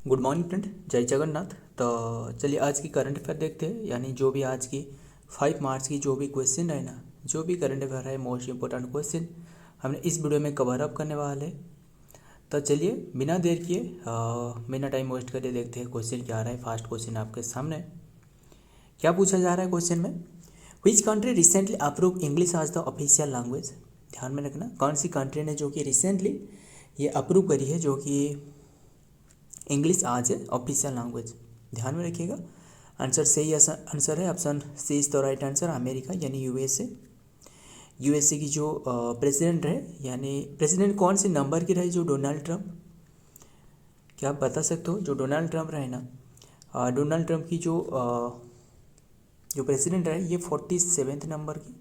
Good morning friend, जय जगन्नाथ। तो चलिए आज की करंट अफेयर देखते हैं, यानी जो भी आज की 5 मार्च की जो भी क्वेश्चन है ना, जो भी करंट अफेयर है मोस्ट इंपॉर्टेंट क्वेश्चन हमने इस वीडियो में कवर अप करने वाले हैं। तो चलिए बिना देर किए बिना टाइम वेस्ट करे देखते हैं क्वेश्चन क्या आ रहा है। फर्स्ट क्वेश्चन आपके सामने क्या पूछा जा रहा है क्वेश्चन में, which country recently approve English आज द ऑफिशियल लैंग्वेज। ध्यान में रखना कौन सी कंट्री ने जो कि रिसेंटली ये अप्रूव करी है जो कि इंग्लिश आज है ऑफिशियल लैंग्वेज। ध्यान में रखिएगा। आंसर सही आंसर है option C is the right answer, America यानी यूएसए। यूएसए की जो प्रेसिडेंट है, यानी प्रेसिडेंट कौन से नंबर की रहे, जो डोनाल्ड ट्रंप, क्या आप बता सकते हो जो डोनाल्ड ट्रंप रहे ना, डोनाल्ड ट्रंप की जो प्रेसिडेंट रहे ये 47वें नंबर की।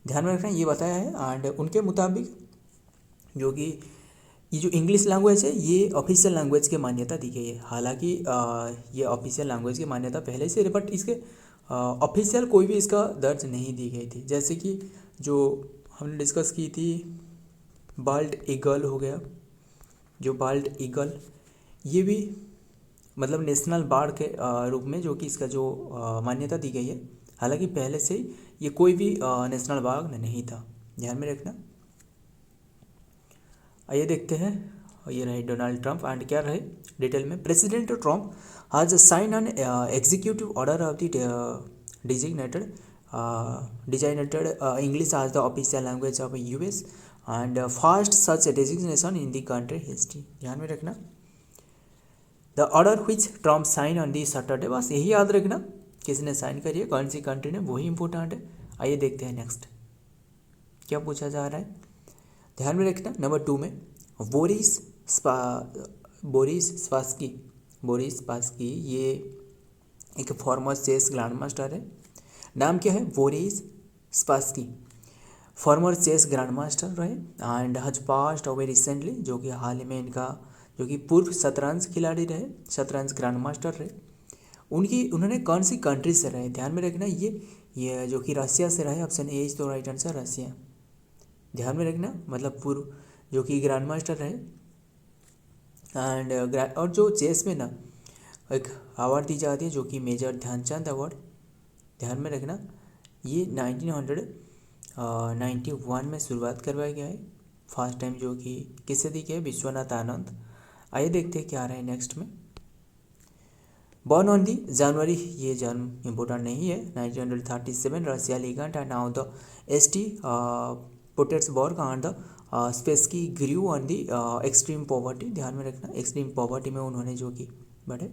ध्यान में रखना ये बताया है। एंड उनके मुताबिक जो कि ये जो इंग्लिश लैंग्वेज है ये ऑफिशियल लैंग्वेज की मान्यता दी गई है। हालांकि ये ऑफिशियल लैंग्वेज की मान्यता पहले से, बट इसके ऑफिशियल कोई भी इसका दर्ज नहीं दी गई थी। जैसे कि जो हमने डिस्कस की थी बाल्ड ईगल हो गया, जो बाल्ड ईगल ये भी मतलब नेशनल बर्ड के रूप में जो कि इसका जो मान्यता दी गई है। हालांकि पहले से ये कोई भी नेशनल बर्ड नहीं था। ध्यान में रखना। आइए देखते हैं, ये रहे डोनाल्ड ट्रंप एंड क्या रहे डिटेल में। President Trump has sign an executive order of the designated English as the official language of US and first such designation in the country history। ध्यान में रखना the order which Trump sign on the Saturday, बस यही याद रखना किसने sign करी है, कौन सी कंट्री ने, वही इंपॉर्टेंट है। आइए देखते हैं नेक्स्ट क्या पूछा जा रहा है। ध्यान में रखना नंबर 2 में बोरिस स्पासकी ये एक फॉर्मर चेस ग्रैंड मास्टर है। नाम क्या है, Boris Spassky, former chess grand master रहे and has passed away recently, जो कि हाल ही में इनका जो कि पूर्व शतरंज खिलाड़ी रहे, शतरंज ग्रैंड मास्टर रहे। उन्होंने कौन सी कंट्री से रहे, ध्यान में रखना ये जो कि रशिया से रहे। Option A is the right answer, Russia. ध्यान में रखना मतलब पूर्व जो कि ग्रैंड मास्टर रहे। एंड और जो चेस में ना एक अवार्ड दी जाती है जो कि मेजर ध्यानचंद अवार्ड। ध्यान में रखना ये 1991 में शुरुआत करवाया गया है। फर्स्ट टाइम जो कि किससे दी गई है, विश्वनाथ आनंद। आइए देखते हैं क्या आ रहा है नेक्स्ट में। बॉर्न ऑन दी जनवरी, ये जन्म इम्पोर्टेंट नहीं है, 1937 Russia legend and now the ST Petersburg and the Spassky grew on the extreme poverty. ध्यान में रखना एक्सट्रीम पॉवर्टी में उन्होंने जो कि बढ़े,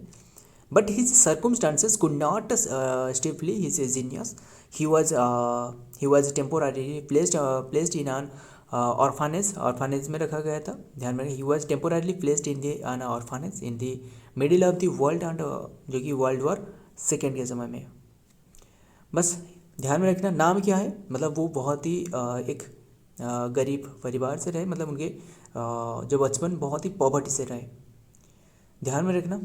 but his circumstances could not stifle his genius. He was temporarily placed in an orphanage में रखा गया था। ध्यान में, he was temporarily placed in an orphanage in the middle of the world and जो कि वर्ल्ड वॉर सेकेंड के समय में। बस ध्यान में रखना नाम क्या है, मतलब वो बहुत ही एक गरीब परिवार से रहे, मतलब उनके जो बचपन बहुत ही पॉवर्टी से रहे। ध्यान में रखना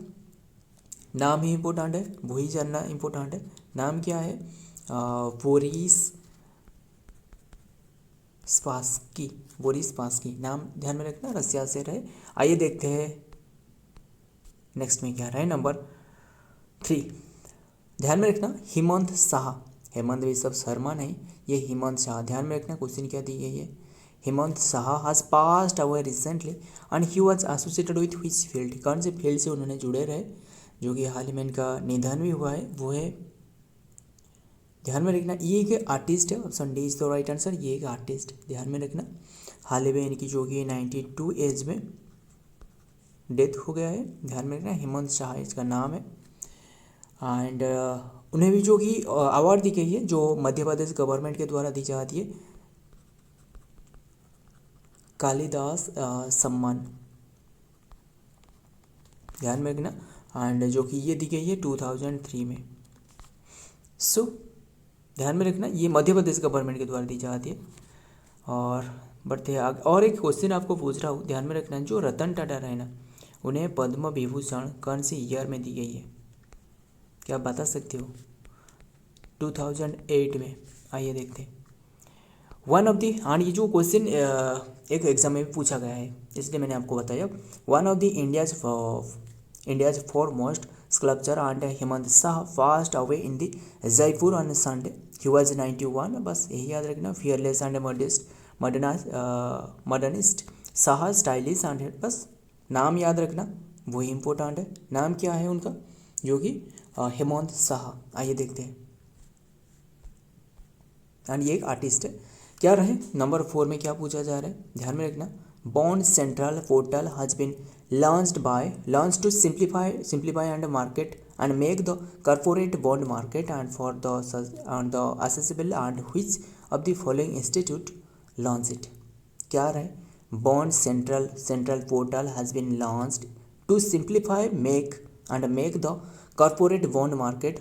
नाम ही इम्पोर्टेंट है, वही जानना इम्पोर्टेंट है। नाम क्या है, बोरिस स्पासकी नाम, ध्यान में रखना, रशिया से रहे। आइए देखते हैं नेक्स्ट में क्या रहा है नंबर 3। ध्यान में रखना हेमंत शाह, हेमंत बिश्व शर्मा नहीं, ये हेमंत शाह। ध्यान में रखना क्वेश्चन क्या दी गई है, Hemant Shah has passed away recently and he was associated with which field, कौन से फील्ड से उन्होंने जुड़े रहे, जो कि हाल ही में इनका निधन भी हुआ है, वो है। ध्यान में रखना ये एक आर्टिस्ट है, option D is the right answer, ये एक आर्टिस्ट। ध्यान में रखना हाल ही में इनकी जो कि 92 एज में डेथ हो गया है। ध्यान में रखना हेमंत शाह इसका नाम है। एंड उन्हें भी जो कि अवार्ड दी गई है जो मध्य प्रदेश गवर्नमेंट के द्वारा दी जाती है, कालिदास सम्मान। ध्यान में रखना एंड जो कि ये दी गई है 2003 में। सो ध्यान में रखना ये मध्य प्रदेश गवर्नमेंट के द्वारा दी जाती है। और बढ़ते हैं आगे, और एक क्वेश्चन आपको पूछ रहा हूँ, ध्यान में रखना जो रतन टाटा रहे ना, उन्हें पद्म विभूषण कौन सी ईयर में दी गई है, क्या आप बता सकते हो, 2008 में। आइए देखते हैं वन ऑफ दी, हाँ ये जो क्वेश्चन एक एग्जाम में पूछा गया है इसलिए मैंने आपको बताया। One of the India's India's foremost sculptor, and Hemant Shah passed away in the Jaipur on Sunday. He was 91. बस यही याद रखना, fearless and modernist, Shah stylish and, बस नाम याद रखना, वही इंपॉर्टेंट है। नाम क्या है उनका, जो कि हेमंत शाह। आइए देखते हैं, एंड ये एक आर्टिस्ट है। क्या रहे नंबर 4 में क्या पूछा जा रहा है, ध्यान में रखना। Bond central portal has been launched to simplify and market and make the corporate bond market and for the accessible, and which of the following institute launched it। क्या रहे, bond central portal has been launched to simplify make the corporate bond market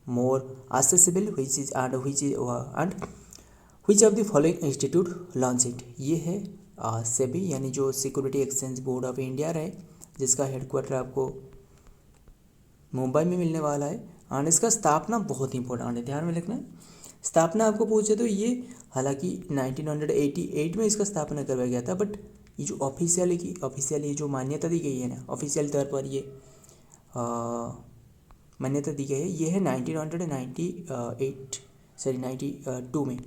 more accessible, which of the following institute launched it। ये है सेबी, यानी जो security exchange board of India रहे, जिसका headquarter आपको मुंबई में मिलने वाला है। और इसका स्थापना बहुत इंपॉर्टेंट है, ध्यान में रखना। स्थापना आपको पूछे तो ये हालांकि 1988 में इसका स्थापना करवाया गया था, बट ये जो ऑफिशियली जो मान्यता दी गई है ना, ऑफिशियल तौर पर ये मान्यता दी गई है, ये है 92 में,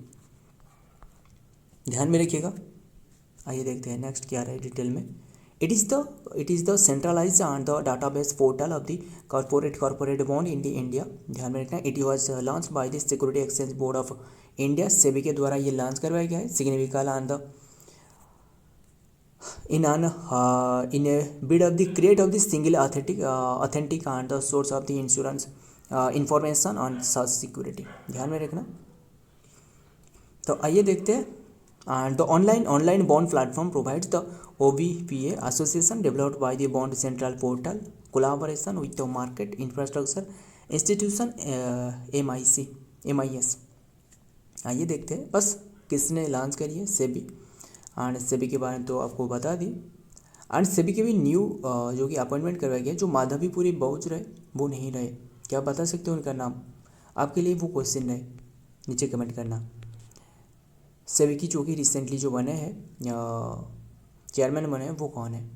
ध्यान में रखिएगा। आइए देखते हैं नेक्स्ट क्या रहा है डिटेल में। It is the centralised and the database portal of the corporate bond in the India. ध्यान में रखना, it was launch by the security exchange board of India, SEBI के द्वारा ये लॉन्च करवाया गया है। Significant and the in a bid of the create of the single authentic and the source of the insurance information on such security। ध्यान में रखना। तो आइए देखते हैं। and the online bond platform provides the OBPA association developed by the bond central portal collaboration with the market infrastructure institution MIS। आइए देखते हैं, बस किसने लॉन्च करी है, सेबी। एंड सेबी के बारे में तो आपको बता दी। एंड सेबी के भी न्यू जो कि अपॉइंटमेंट करवाया गया, जो माधवीपुरी बहुज रहे वो नहीं रहे। क्या बता सकते हो उनका नाम, आपके लिए वो क्वेश्चन रहे, नीचे कमेंट करना। सेबी की जो कि रिसेंटली जो बने हैं चेयरमैन बने हैं, वो कौन है,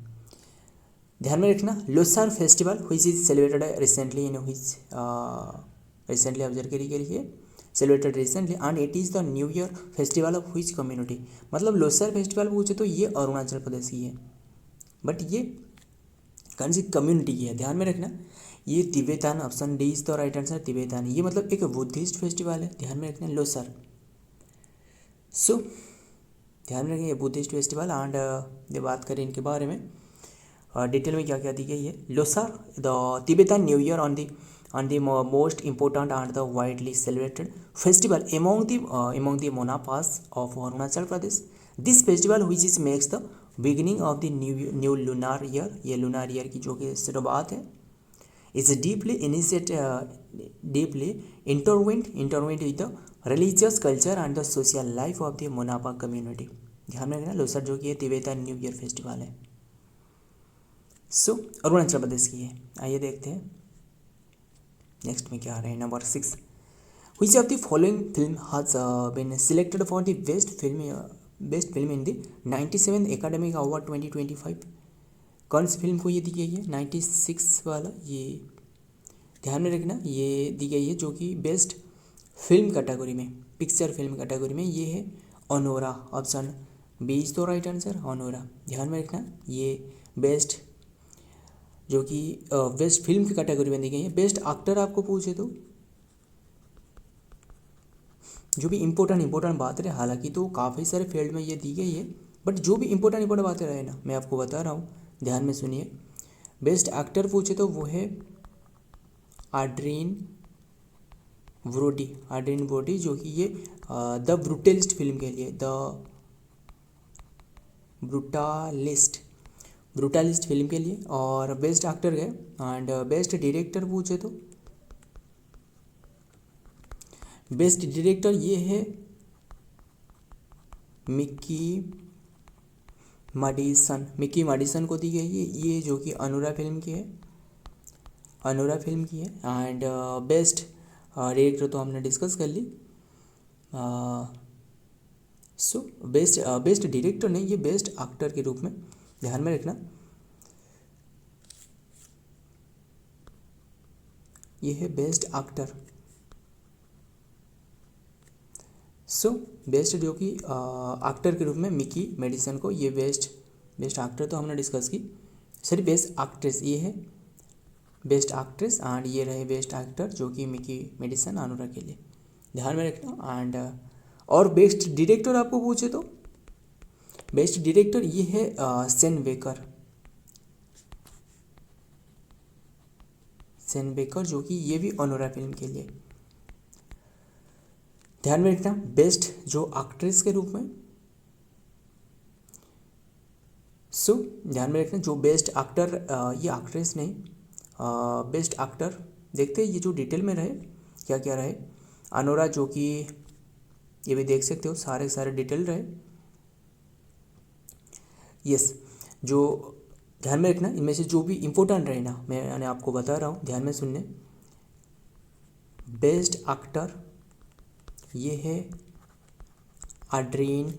ध्यान में रखना। Losar festival which is celebrated recently in which recently observe करी गई है, celebrated recently, and it is the new year festival of which community. मतलब लोसार फेस्टिवल पूछे तो ये अरुणाचल प्रदेश की है, बट ये कौन सी कम्युनिटी की है, ध्यान में रखना। ये Tibetan, option D is the right answer, Tibetan. ये मतलब एक बुद्धिस्ट फेस्टिवल है, ध्यान में रखना, लोसार। सो ध्यान में रखें, ये बुद्धिस्ट फेस्टिवल। एंड ये बात करें इनके बारे में डिटेल में क्या क्या दी गई है। Losar the Tibetan new year on the most important and the widely celebrated festival among the Monapas of Arunachal Pradesh. This festival which is makes the beginning of the new lunar year, ये lunar year की जो कि शुरुआत है, is deeply intertwined with the religious culture and the social life of the Monapa community। ध्यान में रखना, लोसर जो कि है तिब्बतन न्यू ईयर फेस्टिवल है। सो अरुणाचल प्रदेश की है। आइए देखते हैं नेक्स्ट में क्या आ रहा है, number 6। Which of the following film has been selected for the best film in the 97 academic award 2025। कौन सी फिल्म को ये दी गई है, 96 वाला, ये ध्यान में रखना, ये दी गई है जो कि बेस्ट फिल्म कैटेगरी में, पिक्चर फिल्म कैटेगरी में, ये है Anora. Option B is the right answer, Anora. ध्यान में रखना, ये बेस्ट जो कि बेस्ट फिल्म की कैटेगरी में दी गई है। बेस्ट एक्टर आपको पूछे तो जो भी इम्पोर्टेंट बात रहे, हालांकि तो काफ़ी सारे फील्ड में ये दी गई है, बट जो भी इम्पोर्टेंट बातें रहे ना, मैं आपको बता रहा हूँ, ध्यान में सुनिए। बेस्ट एक्टर पूछे तो वो है एड्रियन ब्रोडी, जो कि ये द ब्रूटलिस्ट फिल्म के लिए, द ब्रूटालिस्ट फिल्म के लिए, और बेस्ट एक्टर गए। एंड बेस्ट डायरेक्टर पूछे तो बेस्ट डायरेक्टर ये है मिकी माडिसन को दी गई है, ये जो कि अनोरा फिल्म की है। एंड बेस्ट डायरेक्टर तो हमने डिस्कस कर ली। सो बेस्ट डायरेक्टर नहीं, ये बेस्ट एक्टर के रूप में ध्यान में रखना। ये है बेस्ट एक्टर। सो बेस्ट जो कि एक्टर के रूप में मिकी मेडिसन को, ये बेस्ट एक्टर तो हमने डिस्कस की। सॉरी बेस्ट एक्ट्रेस, ये है बेस्ट एक्ट्रेस एंड ये रहे बेस्ट एक्टर जो कि मिकी मेडिसन अनुरा के लिए, ध्यान में रखना। एंड और बेस्ट डायरेक्टर आपको पूछे तो बेस्ट डायरेक्टर ये है सेन बेकर जो कि ये भी अनुरा फिल्म के लिए, ध्यान में रखना। बेस्ट जो एक्ट्रेस के रूप में, सो ध्यान में रखना जो बेस्ट एक्टर, ये एक्ट्रेस नहीं, बेस्ट एक्टर देखते हैं ये जो डिटेल में रहे क्या क्या रहे। अनुरा जो कि ये भी देख सकते हो सारे डिटेल रहे। यस, जो ध्यान में रखना इनमें से जो भी इम्पोर्टेंट रहे ना, मैंने आपको बता रहा हूँ, ध्यान में सुनने। बेस्ट एक्टर ये है एड्रियन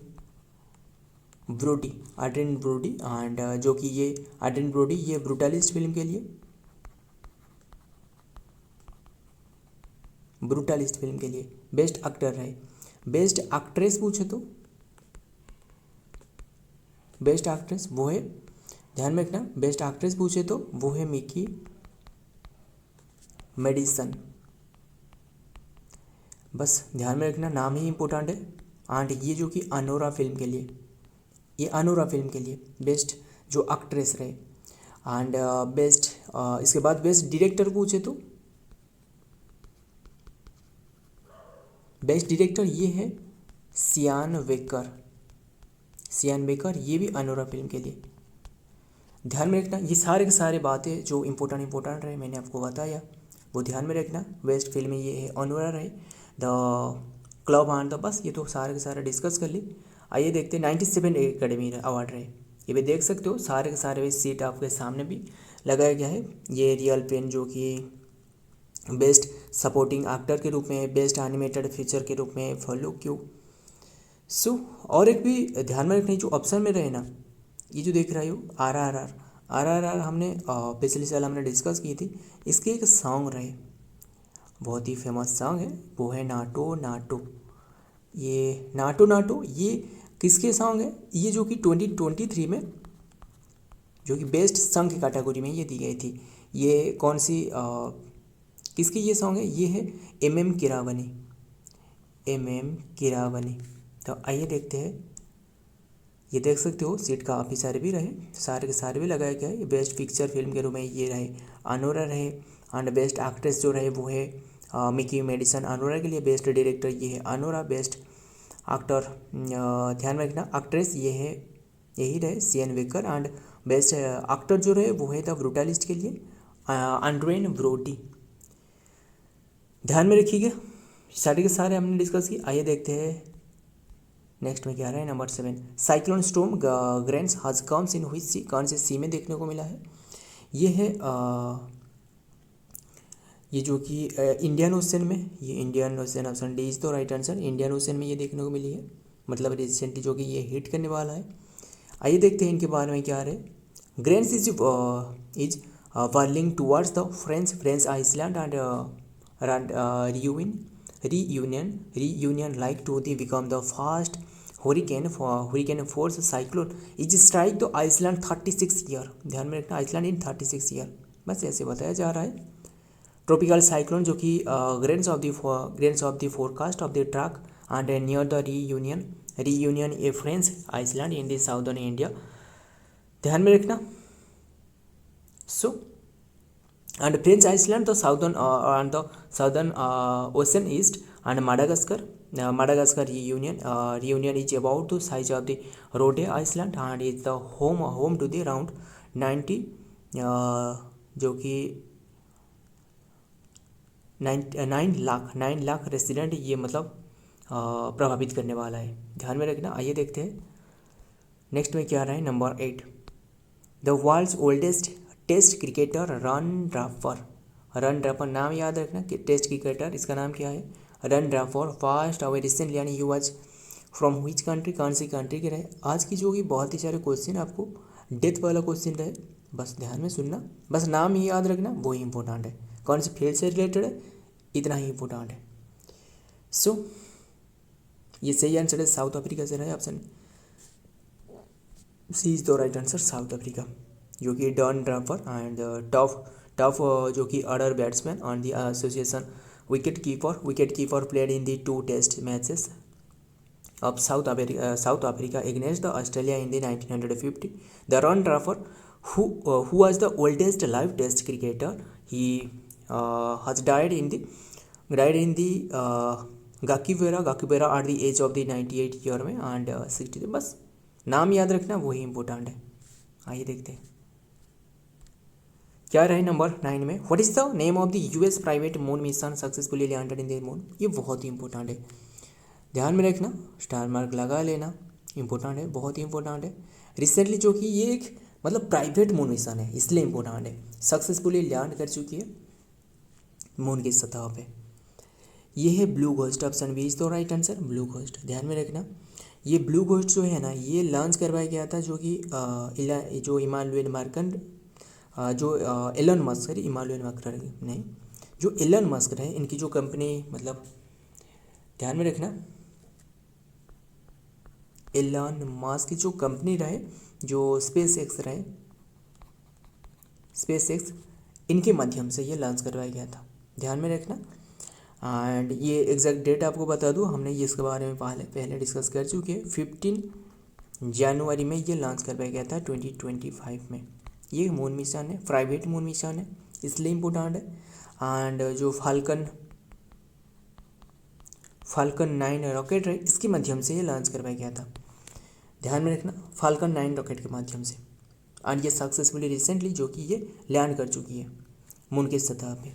ब्रोडी एंड जो कि ये एड्रियन ब्रोडी ये ब्रूटलिस्ट फिल्म के लिए, बेस्ट एक्टर रहे। बेस्ट एक्ट्रेस पूछे तो बेस्ट एक्ट्रेस वो है, ध्यान में रखना, बेस्ट एक्ट्रेस पूछे तो वो है मिकी मेडिसन। बस ध्यान में रखना, नाम ही इम्पोर्टेंट है। एंड ये जो कि अनुरा फिल्म के लिए, ये अनुरा फिल्म के लिए बेस्ट जो एक्ट्रेस रहे। एंड बेस्ट इसके बाद बेस्ट डायरेक्टर पूछे तो बेस्ट डायरेक्टर ये है सियान बेकर, ये भी अनुरा फिल्म के लिए, ध्यान में रखना। ये सारे के सारे बातें जो इम्पोर्टेंट रहे मैंने आपको बताया, वो ध्यान में रखना। बेस्ट फिल्म में ये है अनुरा रहे, the club and the bus, ये तो सारे के सारे डिस्कस कर ली। आइए देखते हैं 97 एकेडमी अवार्ड रहे, ये भी देख सकते हो सारे के सारे सीट आपके सामने भी लगाया गया है। ये रियल पेन जो कि बेस्ट सपोर्टिंग एक्टर के रूप में, बेस्ट एनिमेटेड फीचर के रूप में फॉलो क्यों। सो और एक भी ध्यान में रखना, जो ऑप्शन में रहे ना, ये जो देख रहे हो आर हमने पिछले साल हमने डिस्कस की थी। इसके एक सॉन्ग रहे, बहुत ही फेमस सॉन्ग है, वो है नाटो नाटो। ये नाटो ये किसके सॉन्ग है, ये जो कि 2023 में जो कि बेस्ट सॉन्ग की कैटेगरी में ये दी गई थी। ये कौन सी किसकी ये सॉन्ग है, ये है एम किरावनी। तो आइए देखते हैं, ये देख सकते हो सीट काफ़ी सारे भी रहे, सारे के सारे भी लगाया गया है। बेस्ट पिक्चर फिल्म के रूप में ये रहे अनुरा रहे। एंड बेस्ट एक्ट्रेस जो रहे वो है मिकी मेडिसन अनुरा के लिए। बेस्ट डायरेक्टर ये है अनुरा। बेस्ट एक्टर ध्यान में रखना, एक्ट्रेस ये है यही रहे सियान बेकर। एंड बेस्ट एक्टर जो रहे वो है द ब्रूटलिस्ट के लिए एड्रियन ब्रोडी, ध्यान में रखिएगा। सारे के सारे हमने डिस्कस की। आइए देखते हैं नेक्स्ट में क्या रहा है। नंबर 7, साइक्लोन स्टॉर्म ग्रेन्स हज कम्स इन व्हिच सी, कौन से सी में देखने को मिला है। ये है ये जो कि इंडियन ओशन में, ये Indian ocean, option D is तो राइट आंसर। इंडियन ओशन में ये देखने को मिली है, मतलब रिसेंटली जो कि ये हिट करने वाला है। आइए देखते हैं इनके बारे में क्या रहे। Garance is whirling towards the French island and reunion like to the become the first hurricane force cyclone is strike the Iceland 36 year, ध्यान में रखना आइसलैंड इन 36 ईयर, बस ऐसे बताया जा रहा है। ट्रॉपिकल साइक्लोन जो कि Garance of the forecast of the track and near the Reunion a French island in the southern India, ध्यान में रखना। सो and French Iceland, the southern ocean east, and Madagascar reunion is about the size of the Rhode Island and is the home to the around 90 जो कि 9 lakh resident ये मतलब प्रभावित करने वाला है, ध्यान में रखना। आइए देखते हैं नेक्स्ट में क्या रहा है। Number 8, the world's oldest test cricketer Ron Draper, नाम याद रखना कि टेस्ट क्रिकेटर इसका नाम क्या है, run dropper. Fast away recently यानी you was from which country, कौन सी कंट्री के रहे। आज की जो कि बहुत ही सारे क्वेश्चन आपको डेथ वाला क्वेश्चन रहे, बस ध्यान में सुनना, बस नाम ही याद रखना, वो ही इंपॉर्टेंट है। कौन से फील्ड से रिलेटेड है, इतना ही इम्पोर्टेंट है। सो ये सही आंसर है, साउथ अफ्रीका से रहा है, option C is the right answer, South Africa, जो कि डॉन ड्राफर एंड टफ जो कि other batsman on the association wicket keeper played in the 2 test matches of South Africa against the Australia in the 1950. The Ron Draper, who was the oldest live Test cricketer, he has died in the Gakibera at the age of the 98 year में and 60। बस नाम याद रखना, वही important है। आइए देखते हैं क्या रहे नंबर 9 में। What is the name of the US private moon mission successfully landed in the moon. ये बहुत ही इंपॉर्टेंट है, ध्यान में रखना, स्टार मार्क लगा लेना, इंपॉर्टेंट है, बहुत ही इंपॉर्टेंट है। रिसेंटली जो कि ये एक मतलब प्राइवेट मून मिशन है, इसलिए इंपॉर्टेंट है, सक्सेसफुली लैंड कर चुकी है मून की सतह पे। ये है blue ghost, option B is the right answer, blue ghost. ध्यान में रखना, ये ब्लू घोस्ट जो है ना, ये लॉन्च करवाया गया था, जो कि जो इमानुएल मार्कंड जो एलन मस्क है, इमानुएल मार्कंड नहीं, जो एलन मस्क है, इनकी जो कंपनी, मतलब ध्यान में रखना, एलन मस्क की जो कंपनी रहे, जो स्पेस एक्स, इनके माध्यम से ये लॉन्च करवाया गया था, ध्यान में रखना। एंड ये एग्जैक्ट डेट आपको बता दूँ, हमने ये इसके बारे में पहले डिस्कस कर चुके हैं। 15 जनवरी में ये लॉन्च करवाया गया था 2025 में। ये मून मिशन है, प्राइवेट मून मिशन है, इसलिए इम्पोर्टेंट है। एंड जो फाल्कन 9 रॉकेट है, इसके माध्यम से ये लॉन्च करवाया गया था, ध्यान में रखना, फाल्कन 9 रॉकेट के माध्यम से। एंड ये सक्सेसफुली रिसेंटली जो कि ये लैंड कर चुकी है मून की सतह पे।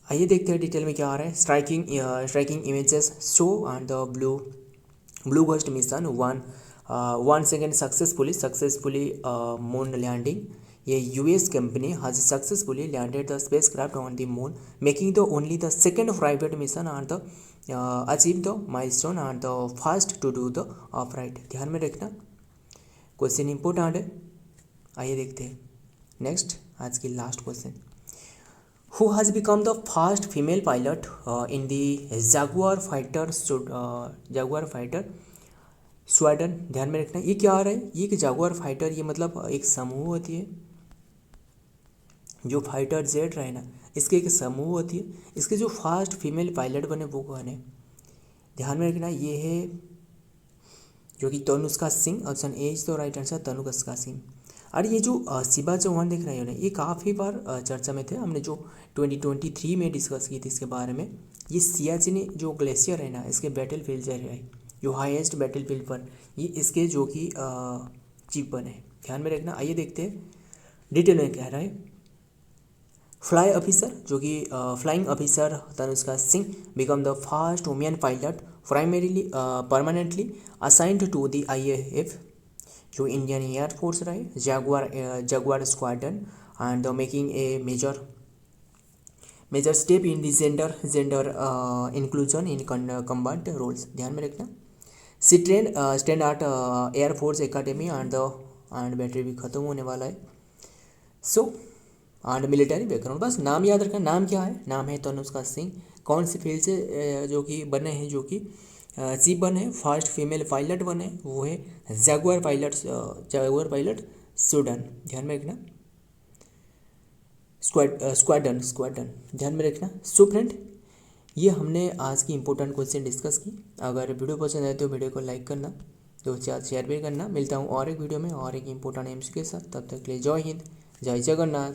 आइए देखते हैं डिटेल में क्या आ रहा है। Striking images show and the Blue Ghost mission one second successfully moon landing. ये US company has successfully landed the spacecraft on the moon, making the only the second private mission and the achieve the milestone and the first to do the upright. ध्यान में रखना, question important है। आइए देखते हैं next, आज की last question. Who has become the first female pilot in the Jaguar fighter squadron. ध्यान में रखना, ये क्या आ रहा है, ये कि जागुआर फाइटर, ये मतलब एक समूह होती है, जो फाइटर जेट रहे ना, इसके एक समूह होती है। इसके जो फर्स्ट फीमेल पायलट बने वो कौन है, ध्यान में रखना, ये है जो कि Tanushka Singh, option A is the right answer, Tanushka Singh. और ये जो शिवा चौहान देख रहे हो ना, ये काफ़ी बार चर्चा में थे, हमने जो 2023 में डिस्कस की थी इसके बारे में। ये सियाचिन जो ग्लेशियर है ना, इसके बैटल फील्ड है, जो हाईएस्ट बैटल फील्ड पर, ये इसके जो कि चीफ बने, ध्यान में रखना। आइए देखते हैं डिटेल में क्या रहा है। फ्लाई ऑफिसर जो कि flying officer Tanushka Singh become the first women pilot primarily permanently assigned to the IAF, जो इंडियन एयरफोर्स रहे, Jaguar squadron and making a major step in the gender inclusion in combat roles. ध्यान में रखना, stand art air force academy and battery भी खत्म होने वाला है। सो एंड मिलिट्री बैकग्राउंड, बस नाम याद रखना, नाम क्या है, नाम है तनुष्का सिंह। कौन सी फील्ड से जो कि बने हैं, जो कि चीफ बने, फर्स्ट फीमेल पायलट बने, वो है जागुआर पायलट सूडान। ध्यान में रखना, स्क्वाड्रन ध्यान में रखना। सो फ्रेंड, ये हमने आज की इंपॉर्टेंट क्वेश्चन डिस्कस की। अगर वीडियो पसंद आए तो वीडियो को लाइक करना, दोस्त याद शेयर भी करना। मिलता हूँ और एक वीडियो में और एक इंपॉर्टेंट एम्स के साथ, तब तक के लिए जय हिंद, जय जगन्नाथ।